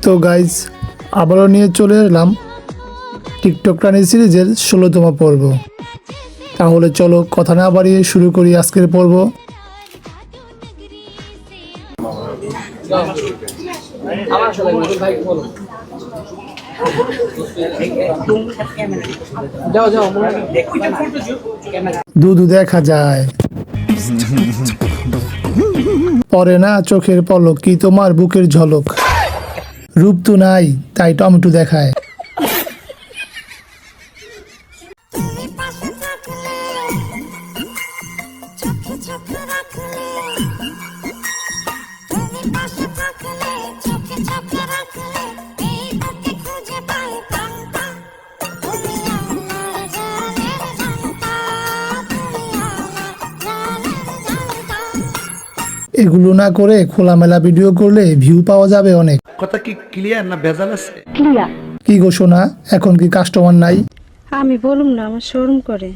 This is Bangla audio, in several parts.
তো গাইজ আবারও নিয়ে চলে এলাম টিকটক রানী সিরিজের ১৬তম পর্ব। তাহলে চলো কথা না বাড়িয়ে শুরু করি আজকের পর্ব। দুধু দেখা যায় পরে না চোখের পলক, কি তোমার বুকের ঝলক। রূপ তো নাই তাই টমেটো দেখায়। এগুলো না করে খোলামেলা ভিডিও করলে ভিউ পাওয়া যাবে অনেক। কথা কি ক্লিয়ার না ভেজাল আছে? ক্লিয়ার। কি গো সোনা, এখন কি কাস্টমার নাই? আমি বলুম না, আমার শোরুম করে।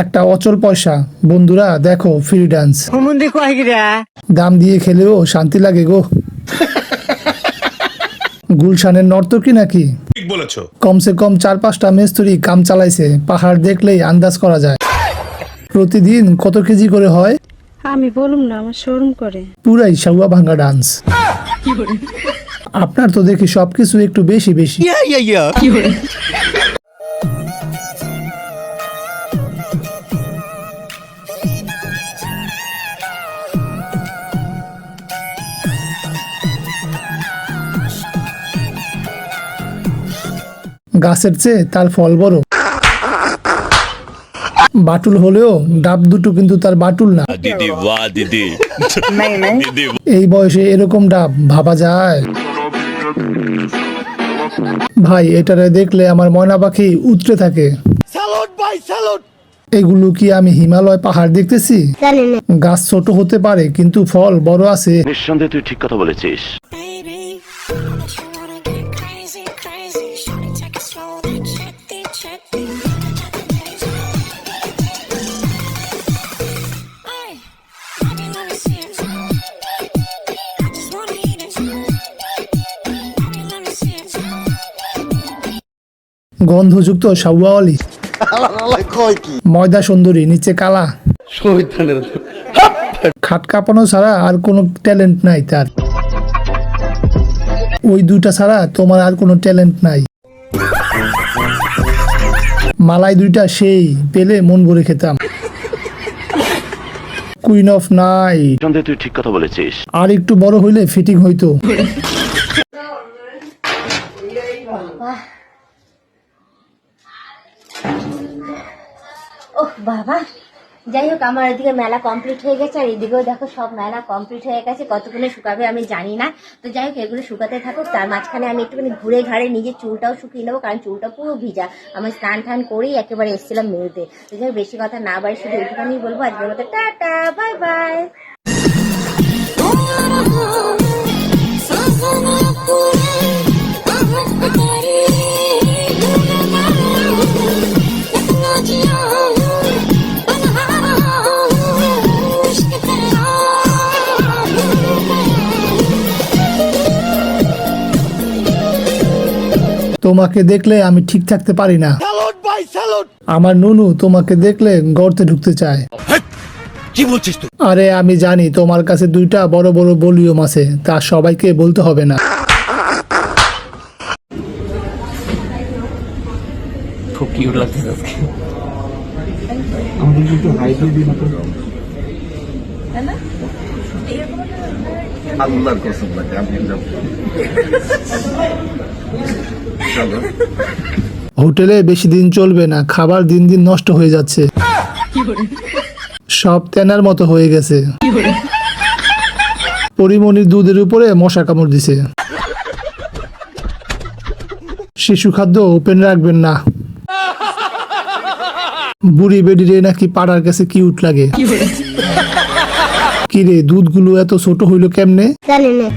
একটা অচল পয়সা। বন্ধুরা দেখো ফ্রি ডান্স, দাম দিয়ে খেলেও শান্তি লাগে গো। গুলশানের নর্তকী নাকি? ঠিক বলেছো। কমসে কম ৪-৫টা মিস্ত্রি কাম চালাইছে, পাহাড় দেখলেই আন্দাজ করা যায়। প্রতিদিন কত কেজি করে হয়? আমি বলুম না, আমার শোরুম করে। পুরাই সাউয়া ভাঙ্গা ডান্স। আপনার তো দেখি সবকিছু একটু বেশি বেশি। গাছের চেয়ে তার ফল বড়। বাটুল হলেও ডাব দুটো কিন্তু তার বাটুল না। দিদি বাহ দিদি দিদি এই বয়সে এরকম ডাব ভাবা যায়? ভাই এটারে দেখলে আমার ময়না পাখি উতরে থাকে। এগুলো কি আমি হিমালয় পাহাড় দেখতেছি? গাছ ছোট হতে পারে কিন্তু ফল বড় আছে। নিঃসন্দেহে তুই ঠিক কথা বলেছিস। গন্ধযুক্ত সাউয়ালি, ময়দা সুন্দরী নিচে কালা, খাট কাঁপানো ছাড়া আর কোনো ট্যালেন্ট নাই তার। ওই দুইটা ছাড়া তোমার আর কোনো ট্যালেন্ট নাই। মালাই দুইটা সেই পেলে মন ভরে খেতাম। Queen of night. নিঃসন্দেহে তুই ঠিক কথা বলেছিস। আর একটু বড় হইলে ফিটিং হইতো। ওহ বাবা, যাই হোক আমার এদিকে মেলা কমপ্লিট হয়ে গেছে, আর এদিকেও দেখো সব মেলা কমপ্লিট হয়ে গেছে। কতক্ষণে শুকাবে আমি জানি না। তো যাই হোক এগুলো শুকাতে থাকুক, তার মাঝখানে আমি একটুখানি ঘুরে ঘাড়ে নিজের চুলটাও শুকিয়ে নেবো, কারণ চুলটা পুরো ভিজা। আমি স্নান টান করেই একেবারে এসেছিলাম মেলতে। তো যাই হোক বেশি কথা না বাড়ি শুধু একটুখানি বলবো আজকের মতো টাটা বাই বাই। তোমাকে দেখলে আমি ঠিক থাকতে পারি না। আমার নুনু তোমাকে দেখলে গর্তে ঢুকতে চায়। কি বলছিস তুই? আরে আমি জানি তোমার কাছে দুইটা বড় বড় ভলিউম আছে, তা সবাইকে বলতে হবে না। খুব কিউট লাগছে আজকে। আমাদের একটু হাই দিয়ে দিন তো। আল্লাহর কসম লাগে আমি যাব। চলো। হোটেলে বেশি দিন চলবে না, খাবার দিন দিন নষ্ট হয়ে যাচ্ছে, সব তেনার মতো হয়ে গেছে। পরিমণির দুধের উপরে মশা কামড় দিছে। শিশু খাদ্য ওপেন রাখবেন না। বুড়ি বেডিরে নাকি পাড়ার কাছে কিউট লাগে। কিরে দুধগুলো এত ছোট হইলো কেমনে? জানি না।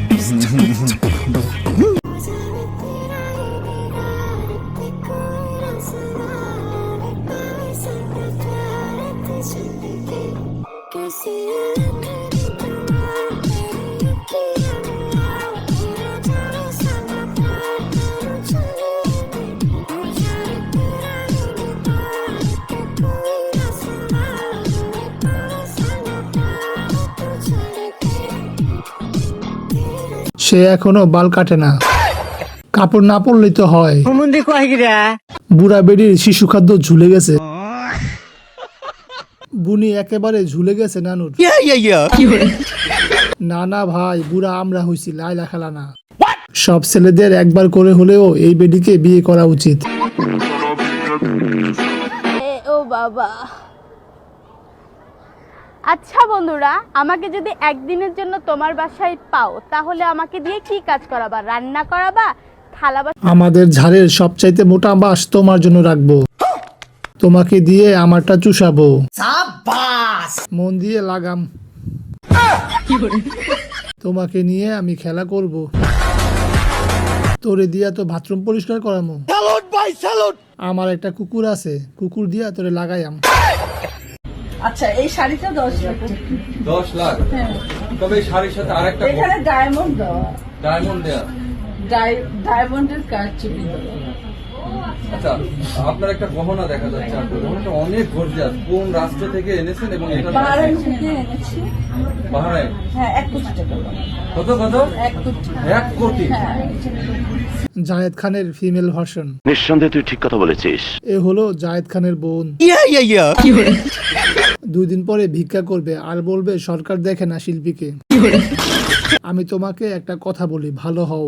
সে এখনো বাল কাটে না। কাপড় না পরলেই তো হয়। বুড়া বেডির শিশু খাদ্য ঝুলে গেছে। বুনি একেবারে ঝুলে গেছে নানুর। না না ভাই, বুড়া আমরা হইছি, লাইলা খেলা না। সব ছেলেদের একবার করে হলেও এই বেডিকে বিয়ে করা উচিত। ও বাবা। আচ্ছা বন্ধুরা, আমাকে যদি একদিনের জন্য তোমার বাসায় পাও তাহলে আমাকে দিয়ে কি কাজ করাবা? রান্না করাবা? থালা বাসন? আমাদের ঝাড়ের সবচাইতে মোটা বাঁশ তোমার জন্য রাখবো। তোমাকে দিয়ে আমারটা চুষাবো। মন দিয়ে লাগাম। তোমাকে নিয়ে আমি খেলা করব। তোরে দিয়া তো বাথরুম পরিষ্কার করামো। আমার একটা কুকুর আছে, কুকুর দিয়া তোরে লাগাইয়াম। আচ্ছা, এই শাড়িটা 10 লাখ। 10 লাখ? তবে এই শাড়ির সাথে আরেকটা এখানে ডায়মন্ড দেওয়া, ডায়মন্ড দেয়া। ডায়মন্ডের কারচুপি দেওয়া। আচ্ছা, আপনার একটা গহনা দেখা যাচ্ছে, আপনার গহনাটা অনেক গর্জিয়াস। কোন রাষ্ট্র থেকে এনেছেন এবং এটা? বাহরাইন থেকে এনেছি। বাহরাইন? হ্যাঁ, 1 কোটি টাকা। কত কত? 1 কোটি। 1 কোটি? হ্যাঁ। জায়েদ খানের ফিমেল ভার্সন। নিঃসন্দেহে তুই ঠিক কথা বলেছিস। এ হলো জায়েদ খানের বোন। 2 দিন পরে ভিক্ষা করবে আর বলবে সরকার দেখে না শিল্পীকে। আমি তোমাকে একটা কথা বলি, ভালো হও।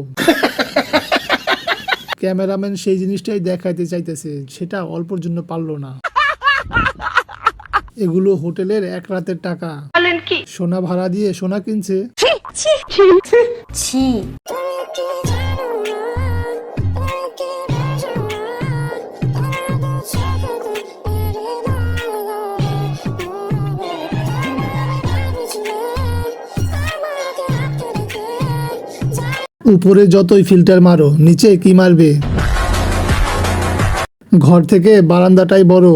ক্যামেরাম্যান সেই জিনিসটাই দেখাইতে চাইতেছে, সেটা অল্পর জন্য পারলো না। এগুলো হোটেলের 1 রাতের টাকা। সোনা ভাড়া দিয়ে সোনা কিনছে। উপরে যতই ফিল্টার মারো, নিচে কি মারবে? ঘর থেকে বারান্দাটাই বড়।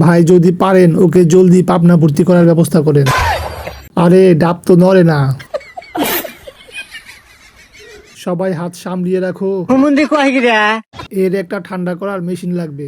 ভাই যদি পারেন ওকে জলদি পাবনা ভর্তি করার ব্যবস্থা করেন। আরে ডাব তো নড়ে না। সবাই হাত সামলিয়ে রাখো। এর একটা ঠান্ডা করার মেশিন লাগবে।